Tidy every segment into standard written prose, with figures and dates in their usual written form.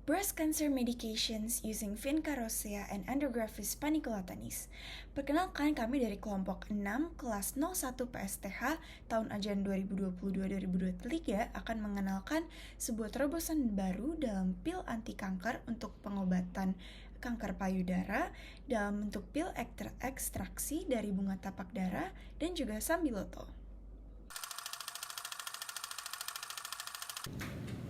Breast Cancer Medications Using Vinca rosea and Andrographis paniculatanis. Perkenalkan, kami dari kelompok 6 kelas 01 PSTH tahun ajaran 2022-2023 akan mengenalkan sebuah terobosan baru dalam pil anti kanker untuk pengobatan kanker payudara dalam bentuk pil ekstraksi dari bunga tapak dara dan juga sambiloto.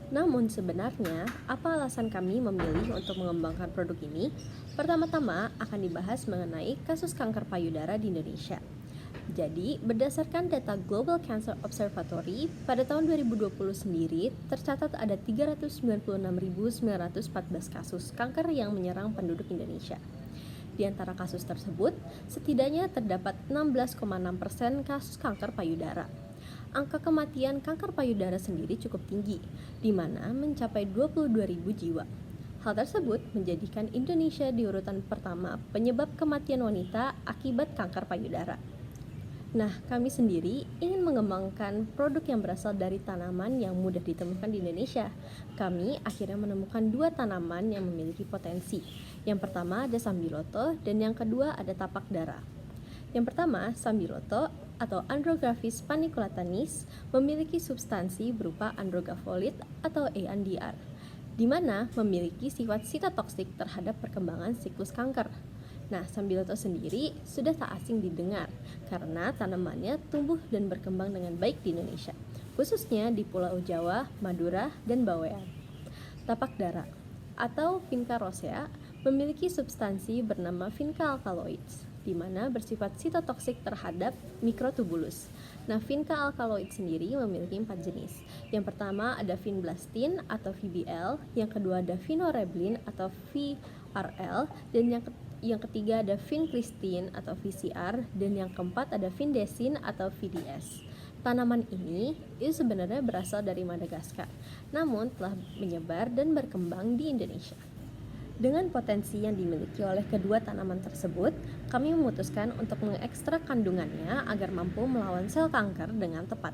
Namun sebenarnya, apa alasan kami memilih untuk mengembangkan produk ini? Pertama-tama akan dibahas mengenai kasus kanker payudara di Indonesia. Jadi, berdasarkan data Global Cancer Observatory, pada tahun 2020 sendiri tercatat ada 396.914 kasus kanker yang menyerang penduduk Indonesia. Di antara kasus tersebut, setidaknya terdapat 16,6% kasus kanker payudara. Angka kematian kanker payudara sendiri cukup tinggi, di mana mencapai 22.000 jiwa. Hal tersebut menjadikan Indonesia di urutan pertama penyebab kematian wanita akibat kanker payudara. Nah, kami sendiri ingin mengembangkan produk yang berasal dari tanaman yang mudah ditemukan di Indonesia. Kami akhirnya menemukan 2 tanaman yang memiliki potensi. Yang pertama ada sambiloto dan yang kedua ada tapak dara. Yang pertama, sambiloto atau Andrographis paniculatanis memiliki substansi berupa androgafolit atau ANDR, di mana memiliki sifat sitotoksik terhadap perkembangan siklus kanker. Nah, sambiloto sendiri sudah tak asing didengar karena tanamannya tumbuh dan berkembang dengan baik di Indonesia, khususnya di Pulau Jawa, Madura, dan Bawean. Tapak dara atau Vinca rosea memiliki substansi bernama Vinca alkaloids, di mana bersifat sitotoksik terhadap mikrotubulus. Nah, Vinca alkaloid sendiri memiliki 4 jenis. Yang pertama ada vinblastin atau VBL, yang kedua ada vinoreblin atau VRL, dan yang ketiga ada vincristin atau VCR, dan yang keempat ada vindesin atau VDS. Tanaman ini sebenarnya berasal dari Madagaskar, namun telah menyebar dan berkembang di Indonesia. Dengan potensi yang dimiliki oleh kedua tanaman tersebut, kami memutuskan untuk mengekstrak kandungannya agar mampu melawan sel kanker dengan tepat.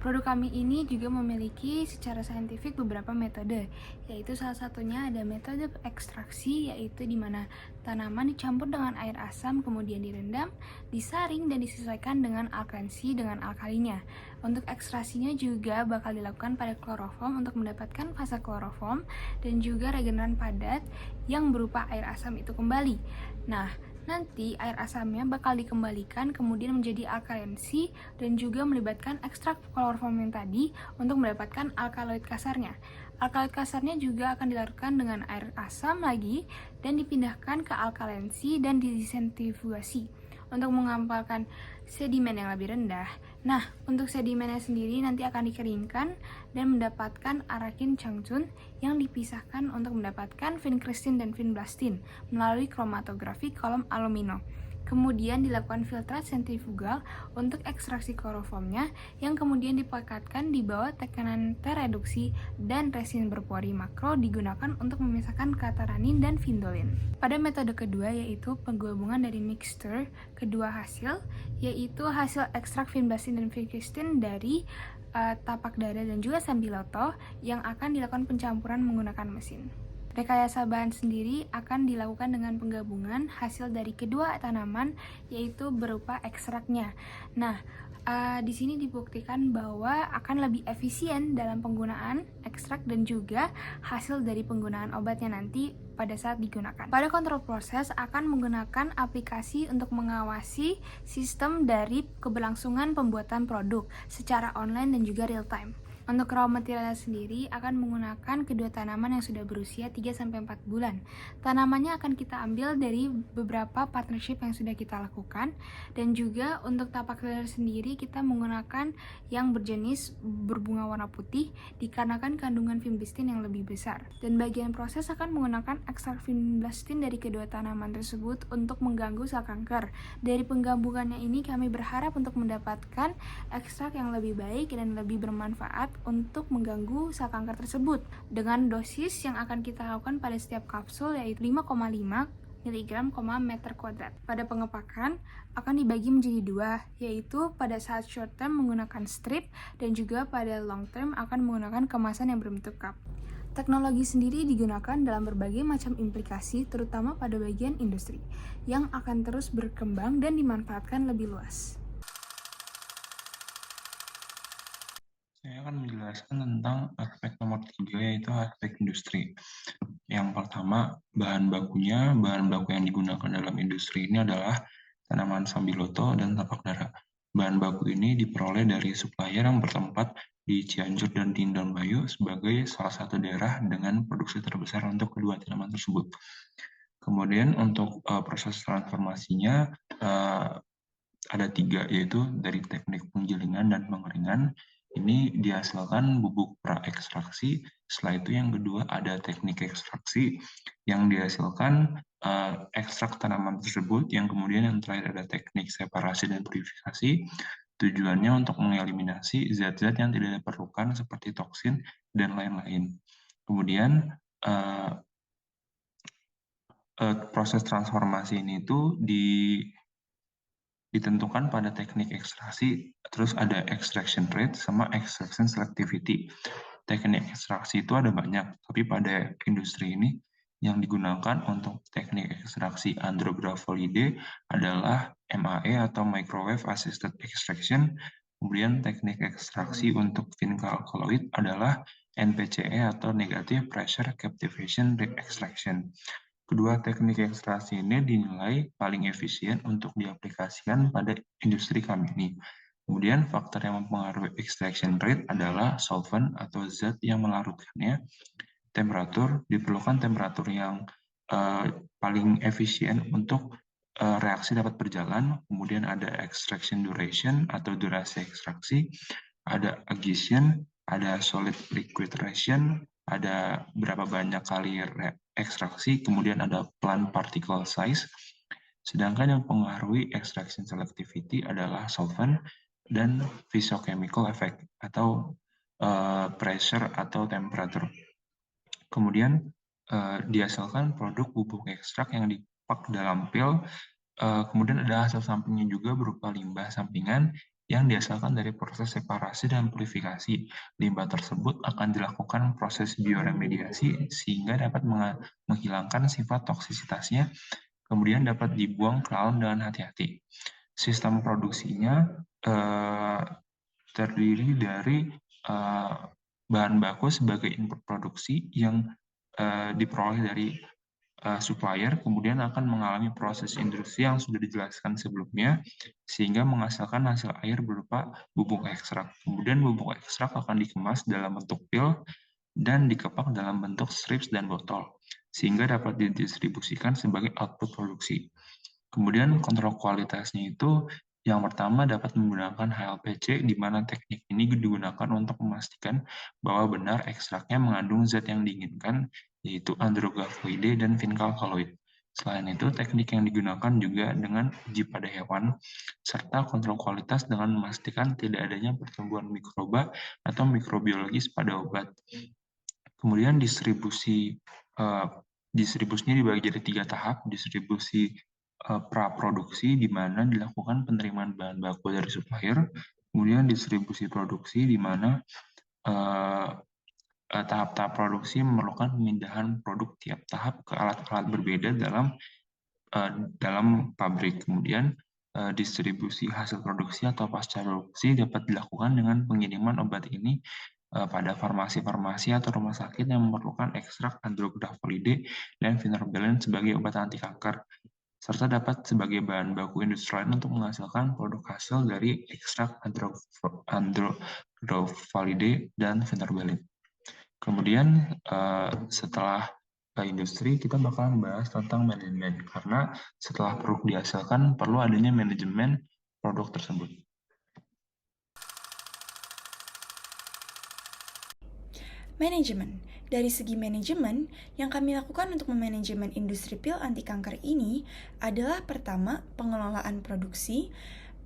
Produk kami ini juga memiliki secara saintifik beberapa metode, yaitu salah satunya ada metode ekstraksi, yaitu di mana tanaman dicampur dengan air asam, kemudian direndam, disaring, dan disesuaikan dengan alkalensi dengan alkalinya. Untuk ekstraksinya juga bakal dilakukan pada kloroform untuk mendapatkan fase kloroform dan juga regeneran padat yang berupa air asam itu kembali. Nah, nanti air asamnya bakal dikembalikan kemudian menjadi alkalensi dan juga melibatkan ekstrak kloroform yang tadi untuk mendapatkan alkaloid kasarnya. Alkaloid kasarnya juga akan dilarutkan dengan air asam lagi dan dipindahkan ke alkalensi dan disentrifugasi untuk mengampalkan sedimen yang lebih rendah. Nah, untuk sedimennya sendiri nanti akan dikeringkan dan mendapatkan arakin changchun yang dipisahkan untuk mendapatkan vincristin dan vinblastin melalui kromatografi kolom alumino. Kemudian dilakukan filtrat sentrifugal untuk ekstraksi kloroformnya yang kemudian dipekatkan di bawah tekanan tereduksi dan resin berpori makro digunakan untuk memisahkan kataranin dan vindolin. Pada metode kedua yaitu penggabungan dari mixture kedua hasil, yaitu hasil ekstrak vinblastin dan vincristin dari tapak dara dan juga sambiloto yang akan dilakukan pencampuran menggunakan mesin. Rekayasa bahan sendiri akan dilakukan dengan penggabungan hasil dari kedua tanaman, yaitu berupa ekstraknya. Nah, di sini dibuktikan bahwa akan lebih efisien dalam penggunaan ekstrak dan juga hasil dari penggunaan obatnya nanti pada saat digunakan. Pada kontrol proses akan menggunakan aplikasi untuk mengawasi sistem dari keberlangsungan pembuatan produk secara online dan juga real time. Untuk raw materialnya sendiri akan menggunakan kedua tanaman yang sudah berusia 3-4 bulan. Tanamannya akan kita ambil dari beberapa partnership yang sudah kita lakukan, dan juga untuk tapak dara sendiri kita menggunakan yang berjenis berbunga warna putih dikarenakan kandungan vinblastin yang lebih besar. Dan bagian proses akan menggunakan ekstrak vinblastin dari kedua tanaman tersebut untuk mengganggu sel kanker. Dari penggabungannya ini kami berharap untuk mendapatkan ekstrak yang lebih baik dan lebih bermanfaat untuk mengganggu sel kanker tersebut dengan dosis yang akan kita lakukan pada setiap kapsul yaitu 5,5 mg, meter kuadrat. Pada pengepakan akan dibagi menjadi dua, yaitu pada saat short term menggunakan strip dan juga pada long term akan menggunakan kemasan yang berbentuk cup. Teknologi sendiri digunakan dalam berbagai macam implikasi, terutama pada bagian industri, yang akan terus berkembang dan dimanfaatkan lebih luas. Saya akan menjelaskan tentang aspek nomor 3, yaitu aspek industri. Yang pertama, bahan baku yang digunakan dalam industri ini adalah tanaman sambiloto dan tapak dara. Bahan baku ini diperoleh dari supplier yang bertempat di Cianjur dan di Indramayu sebagai salah satu daerah dengan produksi terbesar untuk kedua tanaman tersebut. Kemudian untuk proses transformasinya ada 3, yaitu dari teknik penggilingan dan pengeringan. Ini dihasilkan bubuk pra-ekstraksi. Setelah itu yang kedua ada teknik ekstraksi yang dihasilkan ekstrak tanaman tersebut. Yang kemudian yang terakhir ada teknik separasi dan purifikasi. Tujuannya untuk mengeliminasi zat-zat yang tidak diperlukan seperti toksin dan lain-lain. Kemudian proses transformasi ini itu ditentukan pada teknik ekstraksi, terus ada extraction rate sama extraction selectivity. Teknik ekstraksi itu ada banyak, tapi pada industri ini yang digunakan untuk teknik ekstraksi Andrographolidae adalah MAE atau Microwave Assisted Extraction. Kemudian teknik ekstraksi untuk vinyl colloid adalah NPCE atau Negative Pressure Captivation Extraction. Kedua teknik ekstraksi ini dinilai paling efisien untuk diaplikasikan pada industri kami ini. Kemudian faktor yang mempengaruhi extraction rate adalah solvent atau zat yang melarutkannya, temperatur, diperlukan temperatur yang paling efisien untuk reaksi dapat berjalan, kemudian ada extraction duration atau durasi ekstraksi, ada adhesion, ada solid liquid ration, ada berapa banyak kali ekstraksi, kemudian ada plant particle size. Sedangkan yang mempengaruhi extraction selectivity adalah solvent dan physiochemical effect atau pressure atau temperature. Kemudian dihasilkan produk bubuk ekstrak yang dipak dalam pil. Kemudian ada hasil sampingnya juga berupa limbah sampingan yang dihasilkan dari proses separasi dan purifikasi. Limbah tersebut akan dilakukan proses bioremediasi sehingga dapat menghilangkan sifat toksisitasnya, kemudian dapat dibuang ke alam dengan hati-hati. Sistem produksinya terdiri dari bahan baku sebagai input produksi yang diperoleh dari supplier, kemudian akan mengalami proses industri yang sudah dijelaskan sebelumnya, sehingga menghasilkan hasil air berupa bubuk ekstrak. Kemudian bubuk ekstrak akan dikemas dalam bentuk pil dan dikepak dalam bentuk strips dan botol, sehingga dapat didistribusikan sebagai output produksi. Kemudian kontrol kualitasnya itu yang pertama dapat menggunakan HLPC, di mana teknik ini digunakan untuk memastikan bahwa benar ekstraknya mengandung zat yang diinginkan, yaitu Andrographolidae dan vinyl colloid. Selain itu, teknik yang digunakan juga dengan uji pada hewan, serta kontrol kualitas dengan memastikan tidak adanya pertumbuhan mikroba atau mikrobiologis pada obat. Kemudian distribusinya dibagi jadi 3 tahap, distribusi praproduksi di mana dilakukan penerimaan bahan baku dari supplier, kemudian distribusi produksi di mana tahap-tahap produksi memerlukan pemindahan produk tiap tahap ke alat-alat berbeda dalam pabrik. Kemudian distribusi hasil produksi atau pasca produksi dapat dilakukan dengan pengiriman obat ini pada farmasi-farmasi atau rumah sakit yang memerlukan ekstrak Andrographolidae dan Vinorelbine sebagai obat anti kanker, serta dapat sebagai bahan baku industri lain untuk menghasilkan produk hasil dari ekstrak Andrographolidae dan Vinorelbine. Kemudian setelah industri, kita bakal membahas tentang manajemen, karena setelah produk dihasilkan perlu adanya manajemen produk tersebut. Manajemen. Dari segi manajemen, yang kami lakukan untuk memanajemen industri pil anti kanker ini adalah pertama, pengelolaan produksi,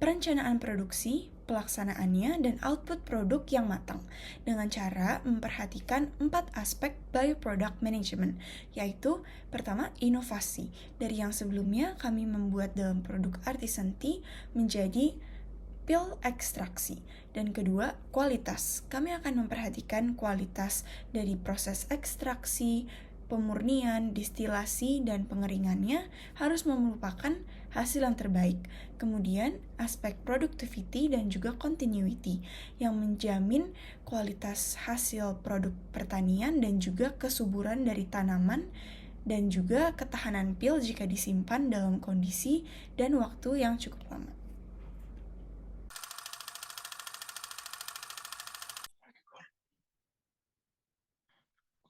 perencanaan produksi, pelaksanaannya, dan output produk yang matang dengan cara memperhatikan 4 aspek bioproduct management, yaitu pertama, inovasi. Dari yang sebelumnya kami membuat dalam produk artisan tea menjadi pil ekstraksi. Dan kedua, kualitas. Kami akan memperhatikan kualitas dari proses ekstraksi, pemurnian, distilasi, dan pengeringannya harus merupakan hasil yang terbaik. Kemudian, aspek productivity dan juga continuity yang menjamin kualitas hasil produk pertanian dan juga kesuburan dari tanaman dan juga ketahanan pil jika disimpan dalam kondisi dan waktu yang cukup lama.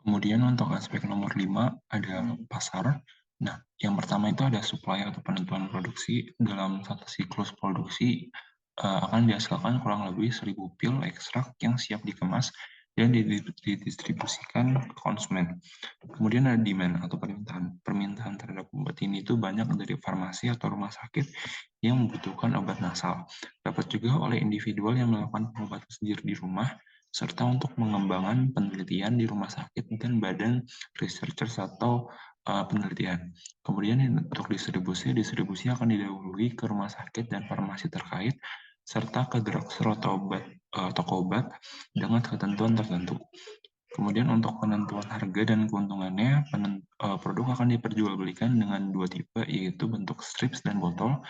Kemudian untuk aspek nomor 5 ada pasar. Nah, yang pertama itu ada supply atau penentuan produksi. Dalam satu siklus produksi akan dihasilkan kurang lebih 1000 pil ekstrak yang siap dikemas dan didistribusikan ke konsumen. Kemudian ada demand atau permintaan. Permintaan terhadap obat ini itu banyak dari farmasi atau rumah sakit yang membutuhkan obat nasal. Dapat juga oleh individual yang melakukan pengobatan sendiri di rumah, serta untuk mengembangkan penelitian di rumah sakit dan badan researchers atau penelitian. Kemudian untuk distribusi akan didahului ke rumah sakit dan farmasi terkait, serta ke drugstore atau toko obat dengan ketentuan tertentu. Kemudian untuk penentuan harga dan keuntungannya, produk akan diperjualbelikan dengan 2 tipe, yaitu bentuk strips dan botol.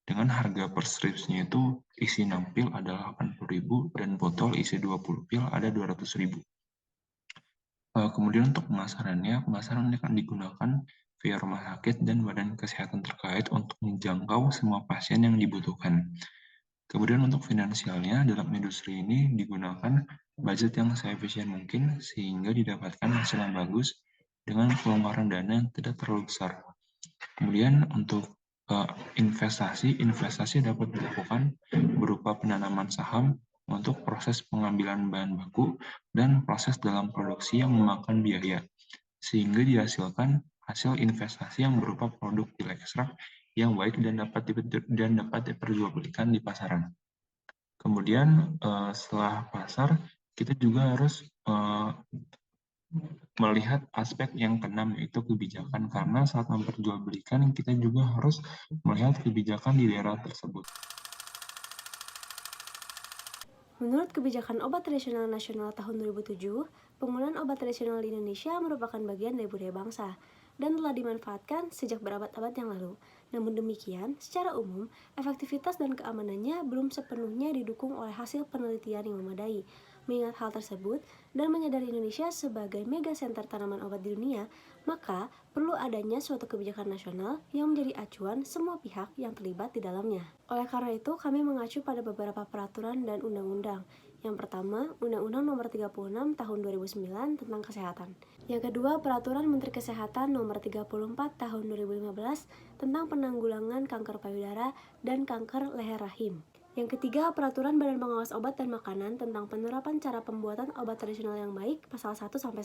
Dengan harga per stripsnya itu isi 6 pil adalah 80.000 dan botol isi 20 pil ada 200.000. Kemudian untuk pemasaran akan digunakan via rumah sakit dan badan kesehatan terkait untuk menjangkau semua pasien yang dibutuhkan. Kemudian untuk finansialnya, dalam industri ini digunakan budget yang seefisien mungkin sehingga didapatkan hasil yang bagus dengan pengeluaran dana yang tidak terlalu besar. Kemudian untuk investasi dapat dilakukan berupa penanaman saham untuk proses pengambilan bahan baku dan proses dalam produksi yang memakan biaya, sehingga dihasilkan hasil investasi yang berupa produk pil ekstrak yang baik dan dapat diperjualbelikan di pasaran. Kemudian setelah pasar, kita juga harus melihat aspek yang keenam, yaitu kebijakan, karena saat memperjualbelikan kita juga harus melihat kebijakan di daerah tersebut. Menurut Kebijakan Obat Tradisional Nasional tahun 2007, penggunaan obat tradisional di Indonesia merupakan bagian dari budaya bangsa dan telah dimanfaatkan sejak berabad-abad yang lalu. Namun demikian, secara umum, efektivitas dan keamanannya belum sepenuhnya didukung oleh hasil penelitian yang memadai. Mengingat hal tersebut dan menyadari Indonesia sebagai mega center tanaman obat di dunia, maka perlu adanya suatu kebijakan nasional yang menjadi acuan semua pihak yang terlibat di dalamnya. Oleh karena itu, kami mengacu pada beberapa peraturan dan undang-undang. Yang pertama, Undang-Undang Nomor 36 Tahun 2009 tentang Kesehatan. Yang kedua, Peraturan Menteri Kesehatan Nomor 34 Tahun 2015 tentang penanggulangan kanker payudara dan kanker leher rahim. Yang ketiga, Peraturan Badan Pengawas Obat dan Makanan tentang penerapan cara pembuatan obat tradisional yang baik, pasal 1-9.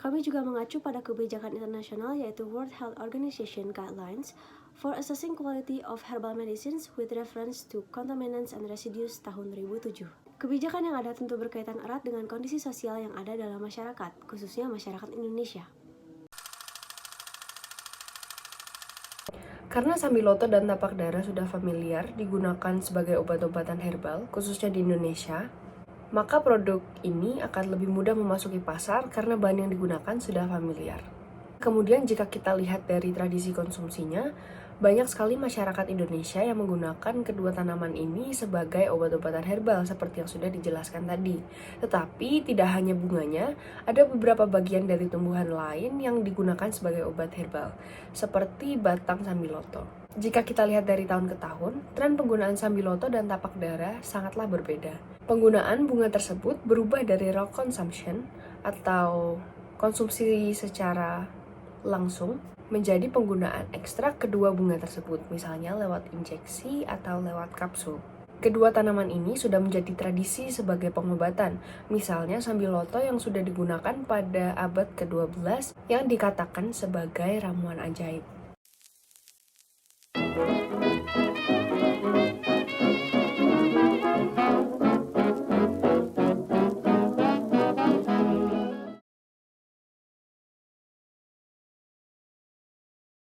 Kami juga mengacu pada kebijakan internasional yaitu World Health Organization Guidelines for Assessing Quality of Herbal Medicines with Reference to Contaminants and Residues tahun 2007. Kebijakan yang ada tentu berkaitan erat dengan kondisi sosial yang ada dalam masyarakat, khususnya masyarakat Indonesia. Karena sambiloto dan tapak dara sudah familiar digunakan sebagai obat-obatan herbal, khususnya di Indonesia, maka produk ini akan lebih mudah memasuki pasar karena bahan yang digunakan sudah familiar. Kemudian jika kita lihat dari tradisi konsumsinya, banyak sekali masyarakat Indonesia yang menggunakan kedua tanaman ini sebagai obat-obatan herbal seperti yang sudah dijelaskan tadi. Tetapi tidak hanya bunganya, ada beberapa bagian dari tumbuhan lain yang digunakan sebagai obat herbal, seperti batang sambiloto. Jika kita lihat dari tahun ke tahun, tren penggunaan sambiloto dan tapak dara sangatlah berbeda. Penggunaan bunga tersebut berubah dari raw consumption atau konsumsi secara langsung menjadi penggunaan ekstrak kedua bunga tersebut, misalnya lewat injeksi atau lewat kapsul. Kedua tanaman ini sudah menjadi tradisi sebagai pengobatan, misalnya sambiloto yang sudah digunakan pada abad ke-12 yang dikatakan sebagai ramuan ajaib.